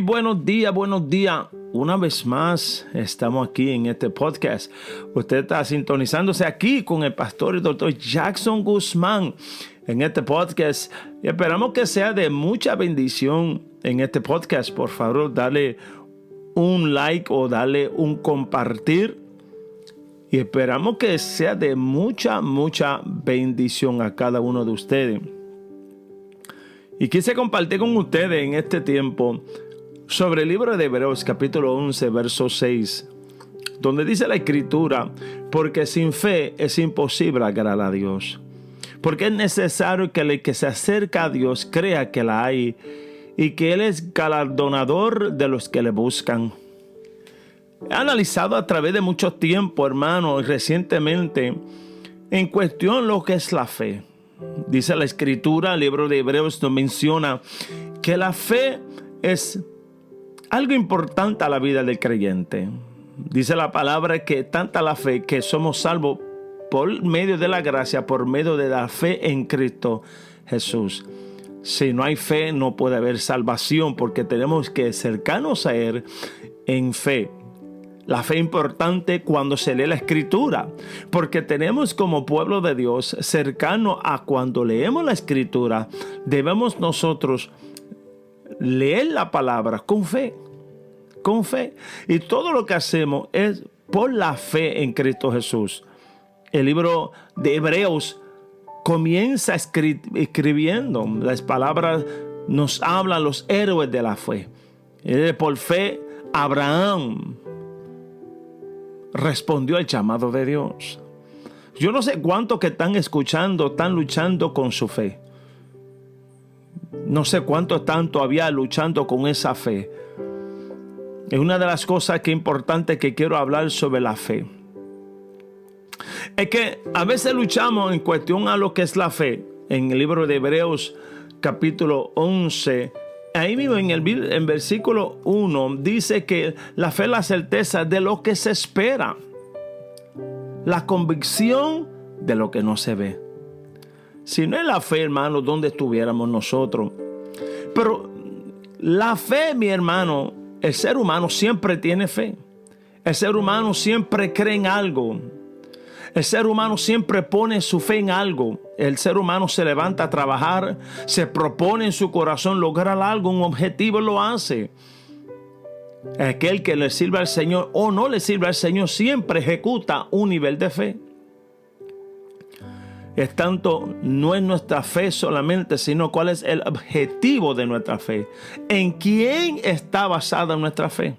buenos días. Una vez más estamos aquí en este podcast. Usted está sintonizándose aquí con el pastor y doctor Jackson Guzmán en este podcast. Y esperamos que sea de mucha bendición en este podcast. Por favor, dale un like o dale un compartir. Y esperamos que sea de mucha bendición a cada uno de ustedes. Y quise compartir con ustedes en este tiempo sobre el libro de Hebreos capítulo 11 verso 6, donde dice la escritura: porque sin fe es imposible agradar a Dios, porque es necesario que el que se acerca a Dios crea que la hay y que Él es galardonador de los que le buscan. He analizado a través de mucho tiempo, hermano, y recientemente en cuestión lo que es la fe. Dice la escritura, el libro de Hebreos nos menciona que la fe es algo importante a la vida del creyente. Dice la palabra que tanta la fe que somos salvos por medio de la gracia, por medio de la fe en Cristo Jesús. Si no hay fe, no puede haber salvación, porque tenemos que acercarnos a Él en fe. La fe es importante cuando se lee la escritura, porque tenemos como pueblo de Dios cercano a cuando leemos la escritura, debemos nosotros leer la palabra con fe. Y todo lo que hacemos es por la fe en Cristo Jesús. El libro de Hebreos comienza escribiendo. Las palabras nos hablan los héroes de la fe. Por fe, Abraham respondió al llamado de Dios. Yo no sé cuántos que están escuchando, están luchando con su fe. No sé cuántos están todavía luchando con esa fe. Es una de las cosas que es importante que quiero hablar sobre la fe. Es que a veces luchamos en cuestión a lo que es la fe. En el libro de Hebreos capítulo 11, ahí mismo en versículo 1 dice que la fe es la certeza de lo que se espera, la convicción de lo que no se ve. Si no es la fe, hermano, ¿dónde estuviéramos nosotros? Pero la fe, mi hermano, el ser humano siempre tiene fe. El ser humano siempre cree en algo. El ser humano siempre pone su fe en algo. El ser humano se levanta a trabajar, se propone en su corazón lograr algo, un objetivo, lo hace. Aquel que le sirve al Señor o no le sirve al Señor siempre ejecuta un nivel de fe. Es tanto, no es nuestra fe solamente, sino cuál es el objetivo de nuestra fe. ¿En quién está basada nuestra fe?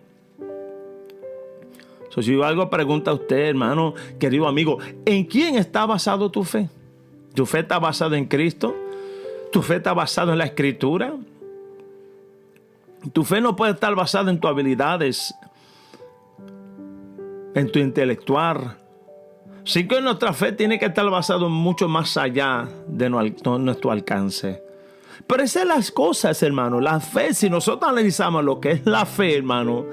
Si yo algo pregunta a usted, hermano, querido amigo, ¿en quién está basado tu fe? ¿Tu fe está basada en Cristo? ¿Tu fe está basada en la Escritura? Tu fe no puede estar basada en tus habilidades, en tu intelectual. Sí que nuestra fe tiene que estar basada mucho más allá de nuestro alcance. Pero esas son las cosas, hermano. La fe, si nosotros analizamos lo que es la fe, hermano,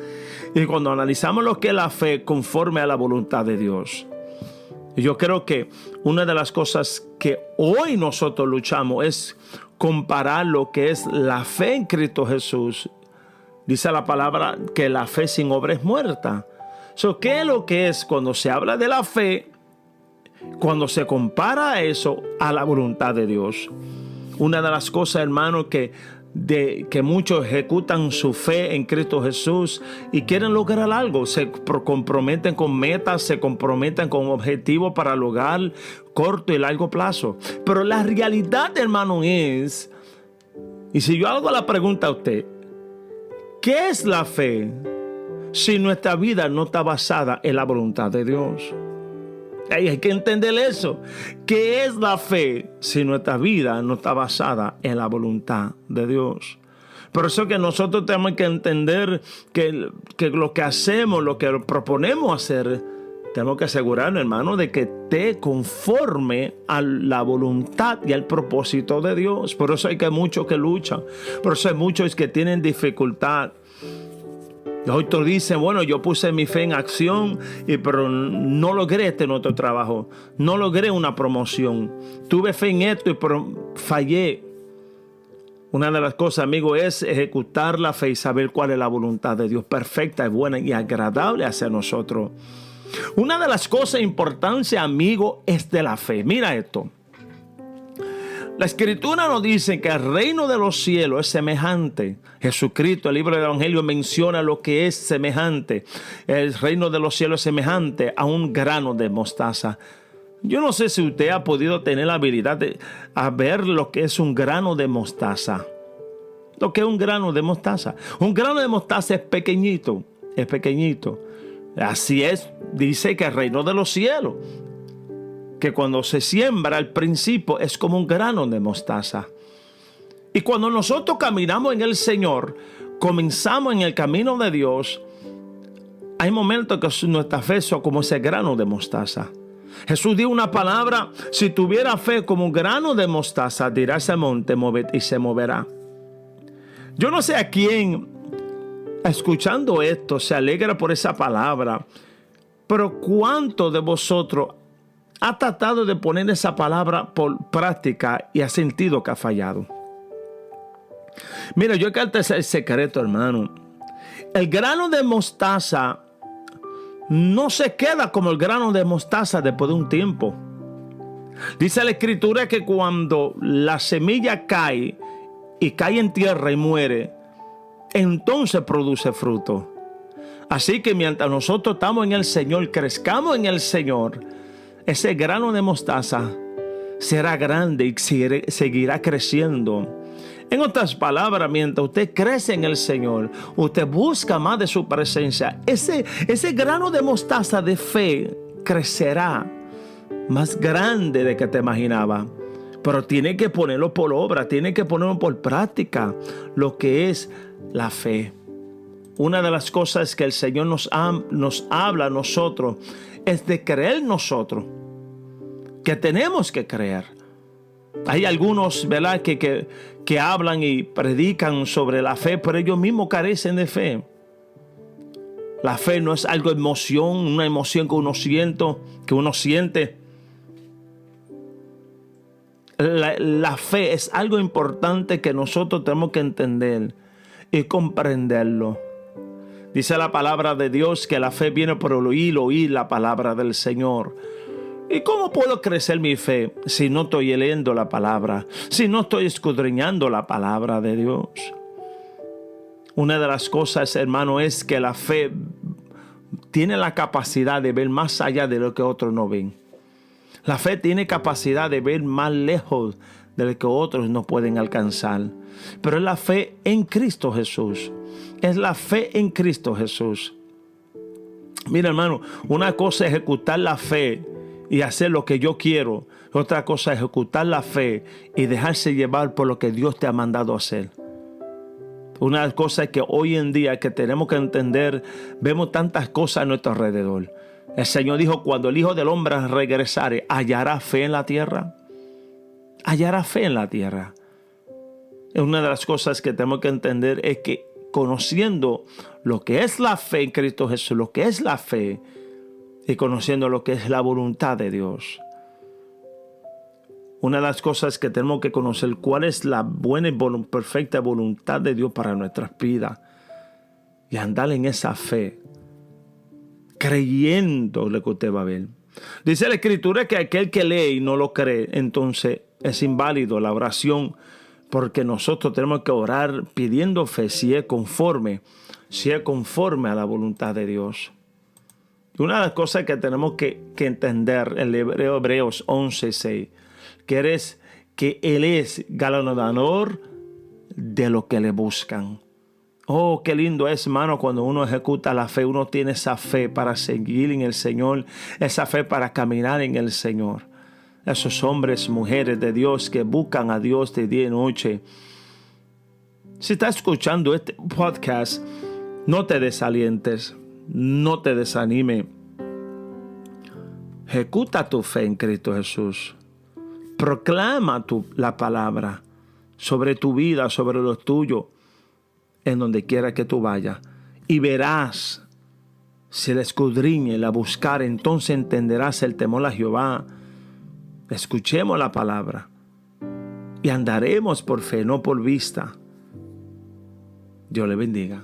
y cuando analizamos lo que es la fe conforme a la voluntad de Dios, yo creo que una de las cosas que hoy nosotros luchamos es comparar lo que es la fe en Cristo Jesús. Dice la palabra que la fe sin obra es muerta. ¿Qué es lo que es cuando se habla de la fe? Cuando se compara eso a la voluntad de Dios. Una de las cosas, hermano, que muchos ejecutan su fe en Cristo Jesús y quieren lograr algo, se comprometen con metas, se comprometen con objetivos para lograr corto y largo plazo. Pero la realidad, hermano, es, y si yo hago la pregunta a usted, ¿qué es la fe si nuestra vida no está basada en la voluntad de Dios? Hay que entender eso. ¿Qué es la fe si nuestra vida no está basada en la voluntad de Dios? Por eso que nosotros tenemos que entender que lo que hacemos, lo que proponemos hacer, tenemos que asegurarnos, hermano, de que esté conforme a la voluntad y al propósito de Dios. Por eso hay que muchos que luchan. Por eso hay muchos que tienen dificultad. Otros dicen, bueno, yo puse mi fe en acción, pero no logré este otro trabajo. No logré una promoción. Tuve fe en esto, pero fallé. Una de las cosas, amigo, es ejecutar la fe y saber cuál es la voluntad de Dios, perfecta, buena y agradable hacia nosotros. Una de las cosas importantes, amigo, es de la fe. Mira esto. La Escritura nos dice que el reino de los cielos es semejante. Jesucristo, el libro del Evangelio, menciona lo que es semejante. El reino de los cielos es semejante a un grano de mostaza. Yo no sé si usted ha podido tener la habilidad de ver lo que es un grano de mostaza. Lo que es un grano de mostaza. Un grano de mostaza es pequeñito. Es pequeñito. Así es, dice que el reino de los cielos, que cuando se siembra al principio es como un grano de mostaza. Y cuando nosotros caminamos en el Señor, comenzamos en el camino de Dios, hay momentos que nuestra fe es como ese grano de mostaza. Jesús dio una palabra: si tuviera fe como un grano de mostaza, dirá ese monte, móvete, y se moverá. Yo no sé a quién, escuchando esto, se alegra por esa palabra, pero ¿cuántos de vosotros ha tratado de poner esa palabra por práctica y ha sentido que ha fallado? Mira, yo quiero el secreto, hermano. El grano de mostaza no se queda como el grano de mostaza después de un tiempo. Dice la Escritura que cuando la semilla cae y cae en tierra y muere, entonces produce fruto. Así que mientras nosotros estamos en el Señor, crezcamos en el Señor, ese grano de mostaza será grande y seguirá creciendo. En otras palabras, mientras usted crece en el Señor, usted busca más de su presencia, ese grano de mostaza de fe crecerá más grande de que te imaginaba. Pero tiene que ponerlo por obra, tiene que ponerlo por práctica, lo que es la fe. Una de las cosas que el Señor nos habla a nosotros es de creer nosotros, que tenemos que creer. Hay algunos, ¿verdad?, que hablan y predican sobre la fe, pero ellos mismos carecen de fe. La fe no es algo emoción, una emoción que uno siente. La fe es algo importante que nosotros tenemos que entender y comprenderlo. Dice la palabra de Dios que la fe viene por oír la palabra del Señor. ¿Y cómo puedo crecer mi fe si no estoy leyendo la palabra? Si no estoy escudriñando la palabra de Dios. Una de las cosas, hermano, es que la fe tiene la capacidad de ver más allá de lo que otros no ven. La fe tiene capacidad de ver más lejos de lo que otros no pueden alcanzar. Pero es la fe en Cristo Jesús. Es la fe en Cristo Jesús. Mira, hermano, una cosa es ejecutar la fe y hacer lo que yo quiero. Otra cosa es ejecutar la fe y dejarse llevar por lo que Dios te ha mandado hacer. Una de las cosas que hoy en día que tenemos que entender, vemos tantas cosas a nuestro alrededor. El Señor dijo: cuando el Hijo del Hombre regresare, ¿hallará fe en la tierra? ¿Hallará fe en la tierra? Una de las cosas que tenemos que entender es que conociendo lo que es la fe en Cristo Jesús, lo que es la fe, y conociendo lo que es la voluntad de Dios. Una de las cosas que tenemos que conocer, cuál es la buena y perfecta voluntad de Dios para nuestras vidas. Y andar en esa fe, creyendo lo que usted va a ver. Dice la Escritura que aquel que lee y no lo cree, entonces es inválido la oración, porque nosotros tenemos que orar pidiendo fe si es conforme a la voluntad de Dios. Y una de las cosas que tenemos que entender en Hebreos 11:6, que Él es galardonador de lo que le buscan. Oh, qué lindo es, hermano, cuando uno ejecuta la fe, uno tiene esa fe para seguir en el Señor, esa fe para caminar en el Señor. Esos hombres, mujeres de Dios que buscan a Dios de día y noche. Si estás escuchando este podcast, no te desalientes. No te desanime. Ejecuta tu fe en Cristo Jesús. Proclama la palabra sobre tu vida, sobre lo tuyo, en donde quiera que tú vayas. Y verás, si la escudriñe, la buscar, entonces entenderás el temor a Jehová. Escuchemos la palabra. y andaremos por fe, no por vista. Dios le bendiga.